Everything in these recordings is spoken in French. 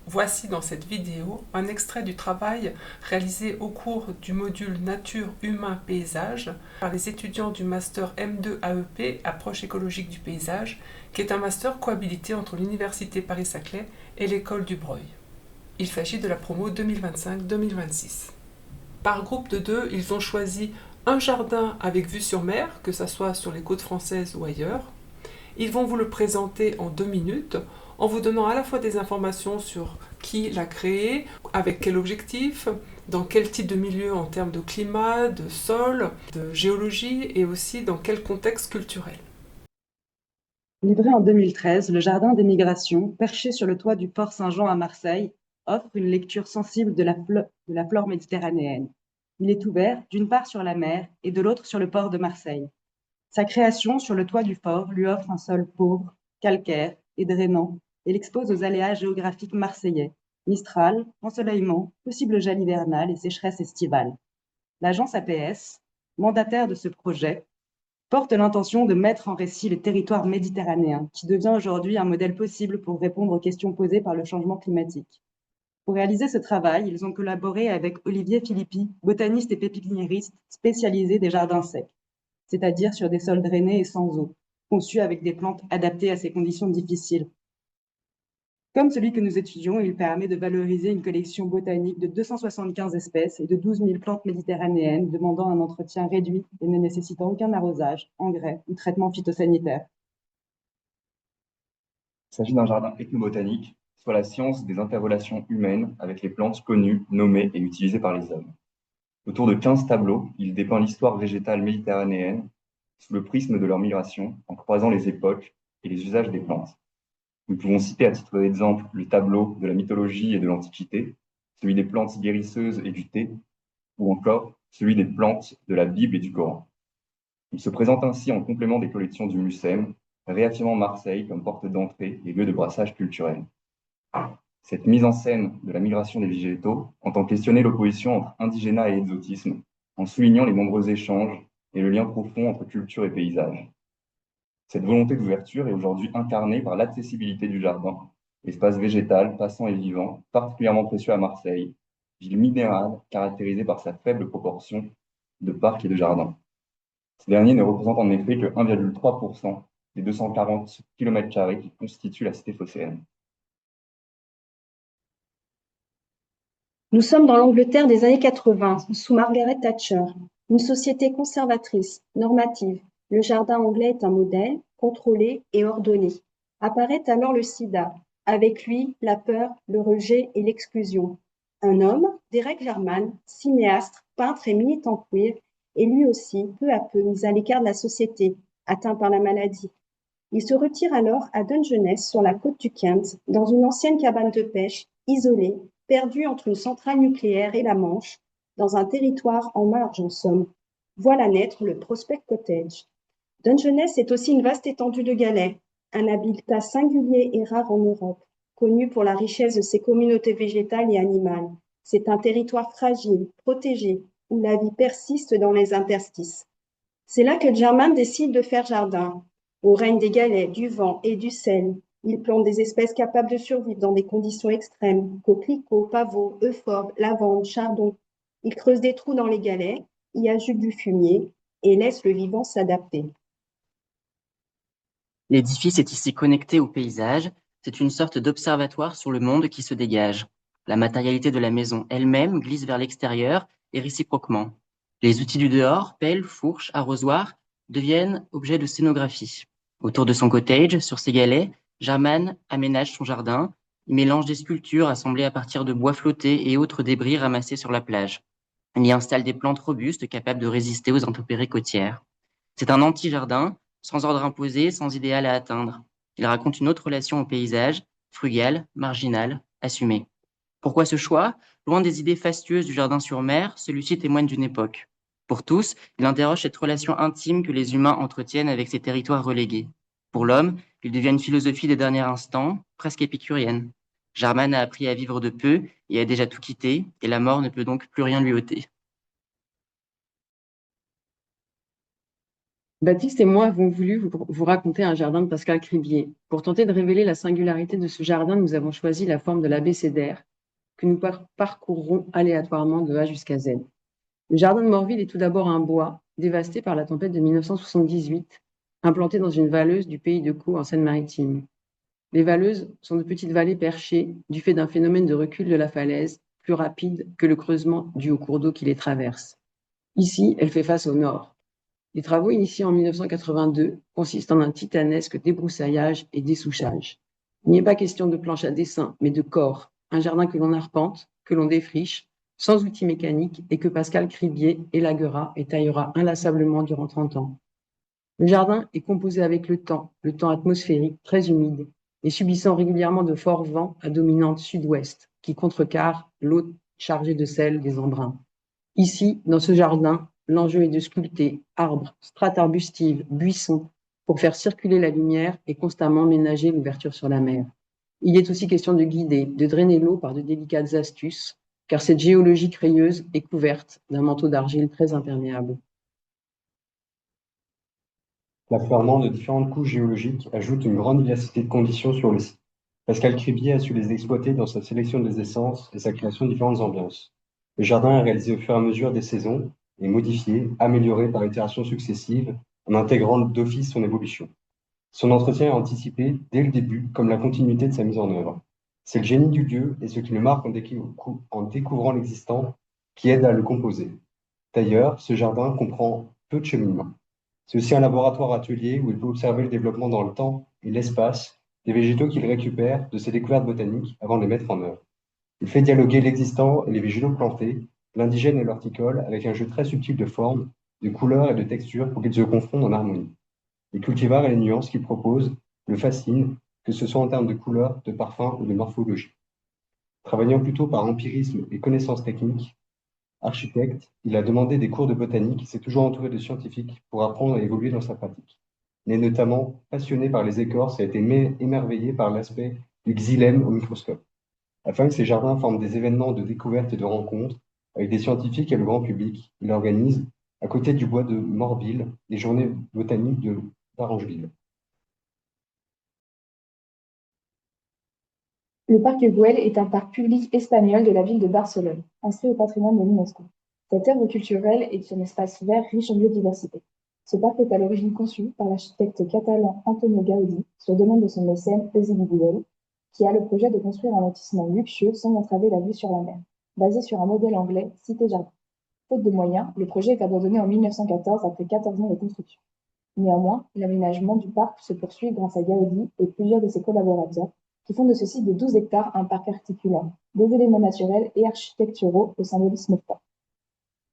Voici dans cette vidéo un extrait du travail réalisé au cours du module Nature, Humain, Paysage par les étudiants du master M2 AEP, Approche écologique du paysage, qui est un master cohabilité entre l'Université Paris-Saclay et l'École du Breuil. Il s'agit de la promo 2025-2026. Par groupe de deux, ils ont choisi un jardin avec vue sur mer, que ce soit sur les côtes françaises ou ailleurs. Ils vont vous le présenter en 2 minutes en vous donnant à la fois des informations sur qui l'a créé, avec quel objectif, dans quel type de milieu en termes de climat, de sol, de géologie et aussi dans quel contexte culturel. Livré en 2013, le Jardin des Migrations, perché sur le toit du Port Saint-Jean à Marseille, offre une lecture sensible de la flore méditerranéenne. Il est ouvert d'une part sur la mer et de l'autre sur le port de Marseille. Sa création sur le toit du fort lui offre un sol pauvre, calcaire et drainant et l'expose aux aléas géographiques marseillais, Mistral, ensoleillement, possible gel hivernal et sécheresse estivale. L'agence APS, mandataire de ce projet, porte l'intention de mettre en récit le territoire méditerranéen, qui devient aujourd'hui un modèle possible pour répondre aux questions posées par le changement climatique. Pour réaliser ce travail, ils ont collaboré avec Olivier Philippi, botaniste et pépiniériste spécialisé des jardins secs, c'est-à-dire sur des sols drainés et sans eau, conçus avec des plantes adaptées à ces conditions difficiles. Comme celui que nous étudions, il permet de valoriser une collection botanique de 275 espèces et de 12 000 plantes méditerranéennes demandant un entretien réduit et ne nécessitant aucun arrosage, engrais ou traitement phytosanitaire. Il s'agit d'un jardin ethnobotanique, soit la science des interrelations humaines avec les plantes connues, nommées et utilisées par les hommes. Autour de 15 tableaux, il dépeint l'histoire végétale méditerranéenne sous le prisme de leur migration, en croisant les époques et les usages des plantes. Nous pouvons citer à titre d'exemple le tableau de la mythologie et de l'Antiquité, celui des plantes guérisseuses et du thé, ou encore celui des plantes de la Bible et du Coran. Il se présente ainsi en complément des collections du MUSEM, réaffirmant Marseille comme porte d'entrée et lieu de brassage culturel. Cette mise en scène de la migration des végétaux entend questionner l'opposition entre indigénat et exotisme, en soulignant les nombreux échanges et le lien profond entre culture et paysage. Cette volonté d'ouverture est aujourd'hui incarnée par l'accessibilité du jardin, espace végétal, passant et vivant, particulièrement précieux à Marseille, ville minérale caractérisée par sa faible proportion de parcs et de jardins. Ces derniers ne représentent en effet que 1,3% des 240 km² qui constituent la cité phocéenne. Nous sommes dans l'Angleterre des années 80, sous Margaret Thatcher, une société conservatrice, normative. Le jardin anglais est un modèle, contrôlé et ordonné. Apparaît alors le sida, avec lui la peur, le rejet et l'exclusion. Un homme, Derek Jarman, cinéaste, peintre et militant queer, est lui aussi peu à peu mis à l'écart de la société, atteint par la maladie. Il se retire alors à Dungeness, sur la côte du Kent, dans une ancienne cabane de pêche, isolée, perdue entre une centrale nucléaire et la Manche, dans un territoire en marge en somme. Voilà naître le Prospect Cottage. Dungeness est aussi une vaste étendue de galets, un habitat singulier et rare en Europe, connu pour la richesse de ses communautés végétales et animales. C'est un territoire fragile, protégé, où la vie persiste dans les interstices. C'est là que Jarman décide de faire jardin. Au règne des galets, du vent et du sel, il plante des espèces capables de survivre dans des conditions extrêmes, coquelicots, pavots, euphorbes, lavandes, chardons. Il creuse des trous dans les galets, y ajoute du fumier et laisse le vivant s'adapter. L'édifice est ici connecté au paysage, c'est une sorte d'observatoire sur le monde qui se dégage. La matérialité de la maison elle-même glisse vers l'extérieur et réciproquement. Les outils du dehors, pelle, fourche, arrosoir, deviennent objets de scénographie. Autour de son cottage, sur ses galets, Jarman aménage son jardin, il mélange des sculptures assemblées à partir de bois flottés et autres débris ramassés sur la plage. Il y installe des plantes robustes capables de résister aux intempéries côtières. C'est un anti-jardin, sans ordre imposé, sans idéal à atteindre. Il raconte une autre relation au paysage, frugale, marginale, assumée. Pourquoi ce choix? Loin des idées fastueuses du jardin sur mer, celui-ci témoigne d'une époque. Pour tous, il interroge cette relation intime que les humains entretiennent avec ces territoires relégués. Pour l'homme, il devient une philosophie des derniers instants, presque épicurienne. Jarman a appris à vivre de peu et a déjà tout quitté, et la mort ne peut donc plus rien lui ôter. Baptiste et moi avons voulu vous raconter un jardin de Pascal Cribier. Pour tenter de révéler la singularité de ce jardin, nous avons choisi la forme de l'abécédaire que nous parcourrons aléatoirement de A jusqu'à Z. Le jardin de Morville est tout d'abord un bois dévasté par la tempête de 1978, implanté dans une valleuse du pays de Caux en Seine-Maritime. Les valleuses sont de petites vallées perchées du fait d'un phénomène de recul de la falaise plus rapide que le creusement dû au cours d'eau qui les traverse. Ici, elle fait face au nord. Les travaux initiés en 1982 consistent en un titanesque débroussaillage et dessouchage. Il n'y est pas question de planche à dessin, mais de corps, un jardin que l'on arpente, que l'on défriche, sans outils mécaniques et que Pascal Cribier élaguera et taillera inlassablement durant 30 ans. Le jardin est composé avec le temps atmosphérique très humide et subissant régulièrement de forts vents à dominante sud-ouest qui contrecarrent l'eau chargée de sel des embruns. Ici, dans ce jardin, l'enjeu est de sculpter arbres, strates arbustives, buissons, pour faire circuler la lumière et constamment ménager l'ouverture sur la mer. Il est aussi question de guider, de drainer l'eau par de délicates astuces, car cette géologie crayeuse est couverte d'un manteau d'argile très imperméable. L'affleurement de différentes couches géologiques ajoute une grande diversité de conditions sur le site. Pascal Cribier a su les exploiter dans sa sélection des essences et sa création de différentes ambiances. Le jardin est réalisé au fur et à mesure des saisons et modifié, amélioré par itérations successives, en intégrant d'office son évolution. Son entretien est anticipé dès le début, comme la continuité de sa mise en œuvre. C'est le génie du lieu et ce qui le marque en découvrant l'existant qui aide à le composer. D'ailleurs, ce jardin comprend peu de cheminement. C'est aussi un laboratoire-atelier où il peut observer le développement dans le temps et l'espace des végétaux qu'il récupère de ses découvertes botaniques avant de les mettre en œuvre. Il fait dialoguer l'existant et les végétaux plantés, l'indigène et l'horticole, avec un jeu très subtil de formes, de couleurs et de textures pour qu'ils se confondent en harmonie. Les cultivars et les nuances qu'il propose le fascinent, que ce soit en termes de couleurs, de parfums ou de morphologie. Travaillant plutôt par empirisme et connaissances techniques, architecte, il a demandé des cours de botanique et s'est toujours entouré de scientifiques pour apprendre et évoluer dans sa pratique. Il est notamment passionné par les écorces et a été émerveillé par l'aspect du xylème au microscope. Afin que ces jardins forment des événements de découverte et de rencontres avec des scientifiques et le grand public, il organise, à côté du bois de Morville, les journées botaniques d'Arrangeville. Le parc Güell est un parc public espagnol de la ville de Barcelone, inscrit au patrimoine de l'UNESCO. Cette œuvre culturelle est un espace vert riche en biodiversité. Ce parc est à l'origine conçu par l'architecte catalan Antonio Gaudí sur demande de son mécène Eusebio Güell, qui a le projet de construire un lotissement luxueux sans entraver la vue sur la mer, basé sur un modèle anglais cité-jardin. Faute de moyens, le projet est abandonné en 1914 après 14 ans de construction. Néanmoins, l'aménagement du parc se poursuit grâce à Gaudí et plusieurs de ses collaborateurs, qui font de ce site de 12 hectares un parc articulant des éléments naturels et architecturaux au symbolisme fort.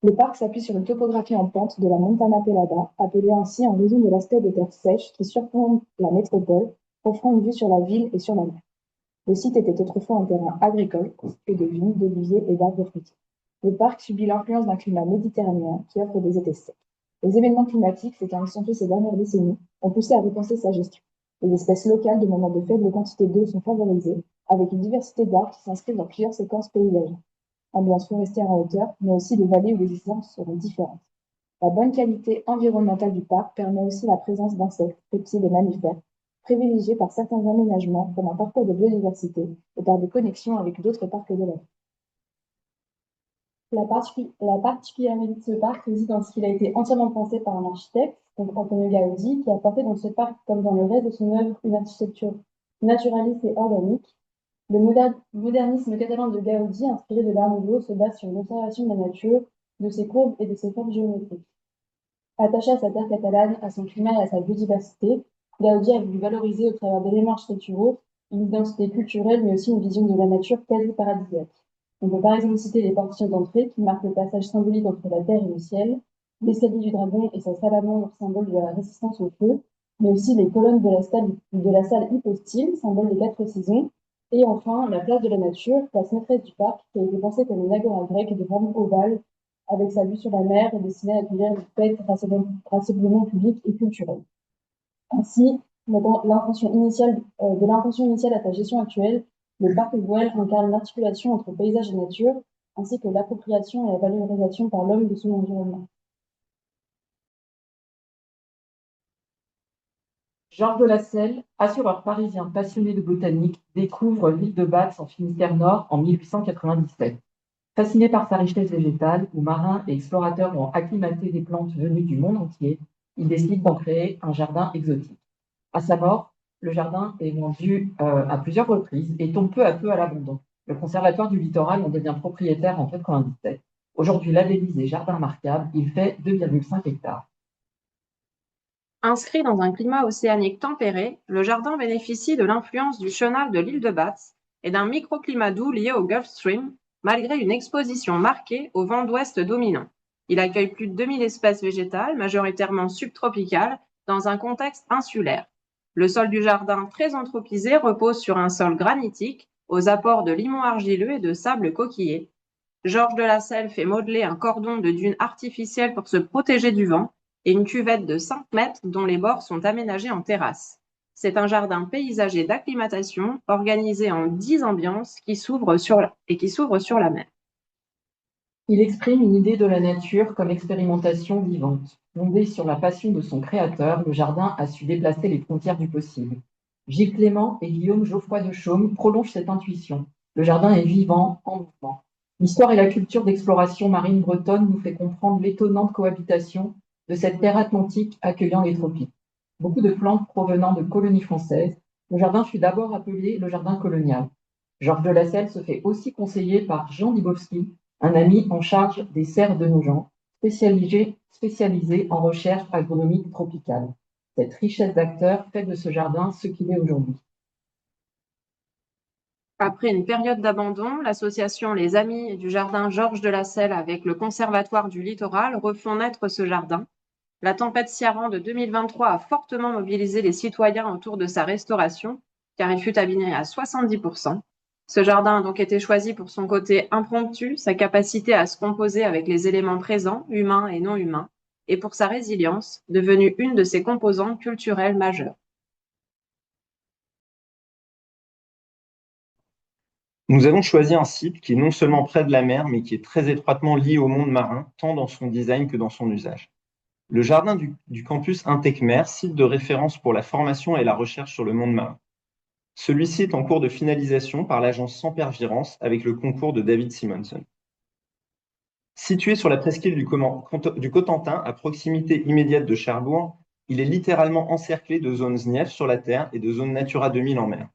Le parc s'appuie sur une topographie en pente de la Montana Pelada, appelée ainsi en raison de l'aspect des terres sèches qui surplombent la métropole, offrant une vue sur la ville et sur la mer. Le site était autrefois un terrain agricole, constitué de vignes, d'oliviers et d'arbres fruitiers. Le parc subit l'influence d'un climat méditerranéen qui offre des étés secs. Les événements climatiques s'étant accentués ces dernières décennies ont poussé à repenser sa gestion. Les espèces locales demandant de faibles quantités d'eau sont favorisées, avec une diversité d'arbres qui s'inscrivent dans plusieurs séquences paysagères. Ambiance forestière en hauteur, mais aussi des vallées où les essences seront différentes. La bonne qualité environnementale du parc permet aussi la présence d'insectes, reptiles et mammifères, privilégiés par certains aménagements comme un parcours de biodiversité et par des connexions avec d'autres parcs de la ville. La particularité de ce parc réside dans ce qu'il a été entièrement pensé par un architecte, donc Antonio Gaudí, qui a porté dans ce parc, comme dans le reste de son œuvre, une architecture naturaliste et organique. Le modernisme catalan de Gaudí, inspiré de l'Art Nouveau, se base sur l'observation de la nature, de ses courbes et de ses formes géométriques. Attaché à sa terre catalane, à son climat et à sa biodiversité, Gaudí a voulu valoriser au travers d'éléments architecturaux une identité culturelle, mais aussi une vision de la nature quasi paradisiaque. On peut par exemple citer les portières d'entrée qui marquent le passage symbolique entre la terre et le ciel, l'escalier du dragon et sa salamandre, symbole de la résistance au feu, mais aussi les colonnes de la salle hypostyle, symbole des 4 saisons, et enfin la place de la nature, place maîtresse du parc, qui a été pensée comme une agora grecque de forme ovale, avec sa vue sur la mer et destinée à accueillir une fête rassemblement public et culturel. Ainsi, de l'intention initiale à sa gestion actuelle, le parc Güell incarne l'articulation entre paysage et nature, ainsi que l'appropriation et la valorisation par l'homme de son environnement. Georges de Lasselle, assureur parisien passionné de botanique, découvre l'île de Batz en Finistère Nord en 1897. Fasciné par sa richesse végétale, où marins et explorateurs ont acclimaté des plantes venues du monde entier, il décide d'en créer un jardin exotique. À sa mort, le jardin est vendu à plusieurs reprises et tombe peu à peu à l'abandon. Le Conservatoire du Littoral en devient propriétaire en 1997. Aujourd'hui labellisé jardin remarquable, il fait 2,5 hectares. Inscrit dans un climat océanique tempéré, le jardin bénéficie de l'influence du chenal de l'île de Batz et d'un microclimat doux lié au Gulf Stream, malgré une exposition marquée au vent d'ouest dominant. Il accueille plus de 2000 espèces végétales, majoritairement subtropicales, dans un contexte insulaire. Le sol du jardin, très anthropisé, repose sur un sol granitique, aux apports de limon argileux et de sable coquillé. Georges de Lasselle fait modeler un cordon de dunes artificielles pour se protéger du vent et une cuvette de 5 mètres dont les bords sont aménagés en terrasse. C'est un jardin paysager d'acclimatation organisé en 10 ambiances qui s'ouvrent sur la mer. Il exprime une idée de la nature comme expérimentation vivante. Fondé sur la passion de son créateur, le jardin a su déplacer les frontières du possible. Gilles Clément et Guillaume Geoffroy de Chaume prolongent cette intuition. Le jardin est vivant, en mouvement. L'histoire et la culture d'exploration marine bretonne nous fait comprendre l'étonnante cohabitation de cette terre atlantique accueillant les tropiques. Beaucoup de plantes provenant de colonies françaises, le jardin fut d'abord appelé le jardin colonial. Georges de Lasselle se fait aussi conseiller par Jean Dybowski, un ami en charge des serres de Nogent, spécialisé en recherche agronomique tropicale. Cette richesse d'acteurs fait de ce jardin ce qu'il est aujourd'hui. Après une période d'abandon, l'association Les Amis du Jardin Georges de Lasselle avec le Conservatoire du Littoral refont naître ce jardin. La tempête Ciarán de 2023 a fortement mobilisé les citoyens autour de sa restauration, car il fut abîmé à 70%. Ce jardin a donc été choisi pour son côté impromptu, sa capacité à se composer avec les éléments présents, humains et non humains, et pour sa résilience, devenue une de ses composantes culturelles majeures. Nous avons choisi un site qui est non seulement près de la mer, mais qui est très étroitement lié au monde marin, tant dans son design que dans son usage. Le jardin du campus Intec-Mer, site de référence pour la formation et la recherche sur le monde marin. Celui-ci est en cours de finalisation par l'agence Sempervirence avec le concours de David Simonson. Situé sur la presqu'île du Cotentin, à proximité immédiate de Cherbourg, il est littéralement encerclé de zones ZNIEF sur la terre et de zones Natura 2000 en mer.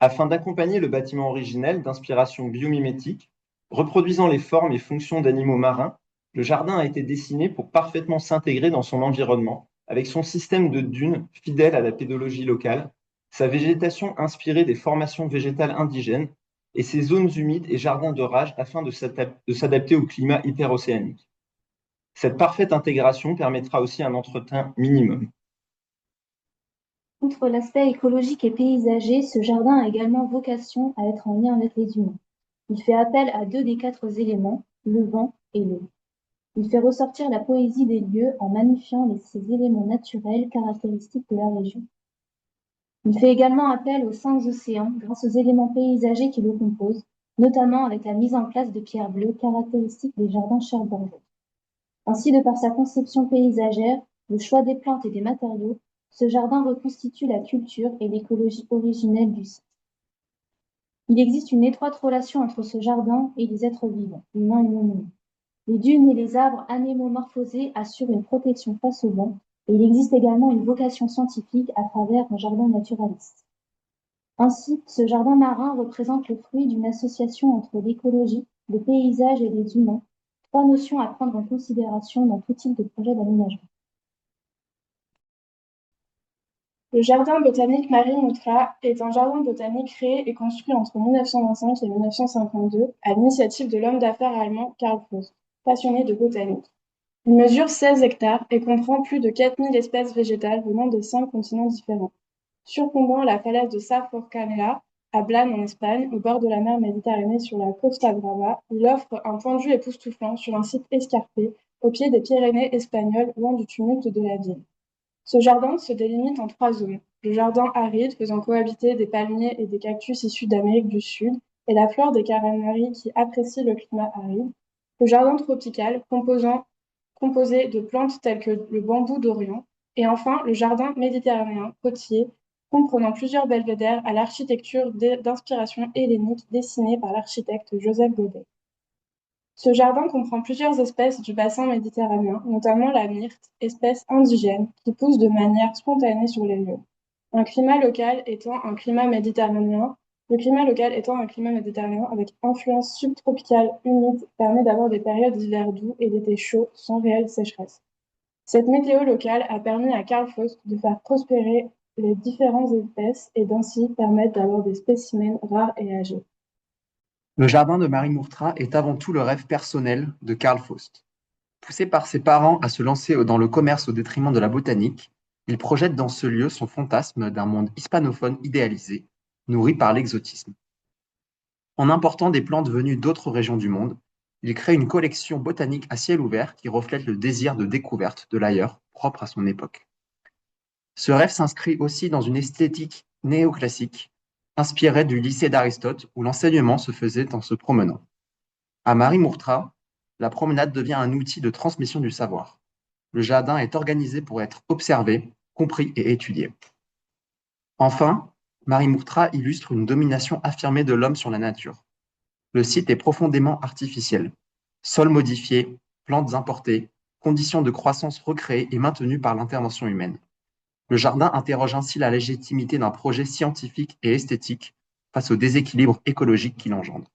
Afin d'accompagner le bâtiment originel d'inspiration biomimétique, reproduisant les formes et fonctions d'animaux marins, le jardin a été dessiné pour parfaitement s'intégrer dans son environnement, avec son système de dunes fidèle à la pédologie locale, sa végétation inspirée des formations végétales indigènes et ses zones humides et jardins de rage afin de s'adapter au climat hyperocéanique. Cette parfaite intégration permettra aussi un entretien minimum. Outre l'aspect écologique et paysager, ce jardin a également vocation à être en lien avec les humains. Il fait appel à 2 des 4 éléments, le vent et l'eau. Il fait ressortir la poésie des lieux en magnifiant ces éléments naturels caractéristiques de la région. Il fait également appel aux 5 océans grâce aux éléments paysagers qui le composent, notamment avec la mise en place de pierres bleues caractéristiques des jardins cherbourgeois. Ainsi, de par sa conception paysagère, le choix des plantes et des matériaux, ce jardin reconstitue la culture et l'écologie originelle du site. Il existe une étroite relation entre ce jardin et les êtres vivants, humains et non humains. Les dunes et les arbres anémomorphosés assurent une protection face au vent, et il existe également une vocation scientifique à travers un jardin naturaliste. Ainsi, ce jardin marin représente le fruit d'une association entre l'écologie, le paysage et les humains, 3 notions à prendre en considération dans tout type de projet d'aménagement. Le jardin botanique Marie-Moutra est un jardin botanique créé et construit entre 1925 et 1952 à l'initiative de l'homme d'affaires allemand Karl Faust, passionné de botanique. Il mesure 16 hectares et comprend plus de 4000 espèces végétales venant de 5 continents différents. Surplombant la falaise de Sa Forcanella, à Blanes en Espagne, au bord de la mer Méditerranée sur la Costa Brava, il offre un point de vue époustouflant sur un site escarpé, au pied des Pyrénées espagnoles, loin du tumulte de la ville. Ce jardin se délimite en 3 zones. Le jardin aride, faisant cohabiter des palmiers et des cactus issus d'Amérique du Sud, et la flore des Canaries qui apprécie le climat aride. Le jardin tropical, composé de plantes telles que le bambou d'Orient, Et enfin, le jardin méditerranéen côtier, comprenant plusieurs belvédères à l'architecture d'inspiration hellénique dessinée par l'architecte Joseph Godet. Ce jardin comprend plusieurs espèces du bassin méditerranéen, notamment la myrte, espèce indigène, qui pousse de manière spontanée sur les lieux. Le climat local étant un climat méditerranéen avec influence subtropicale humide permet d'avoir des périodes d'hiver doux et d'été chauds sans réelle sécheresse. Cette météo locale a permis à Carl Faust de faire prospérer les différentes espèces et d'ainsi permettre d'avoir des spécimens rares et âgés. Le jardin de Marie Mourtra est avant tout le rêve personnel de Carl Faust. Poussé par ses parents à se lancer dans le commerce au détriment de la botanique, il projette dans ce lieu son fantasme d'un monde hispanophone idéalisé, nourri par l'exotisme. En important des plantes venues d'autres régions du monde, il crée une collection botanique à ciel ouvert qui reflète le désir de découverte de l'ailleurs propre à son époque. Ce rêve s'inscrit aussi dans une esthétique néoclassique, inspirée du lycée d'Aristote où l'enseignement se faisait en se promenant. À Marie Mourtra, la promenade devient un outil de transmission du savoir. Le jardin est organisé pour être observé, compris et étudié. Enfin, Marie Mourtra illustre une domination affirmée de l'homme sur la nature. Le site est profondément artificiel. Sols modifiés, plantes importées, conditions de croissance recréées et maintenues par l'intervention humaine. Le jardin interroge ainsi la légitimité d'un projet scientifique et esthétique face au déséquilibre écologique qu'il engendre.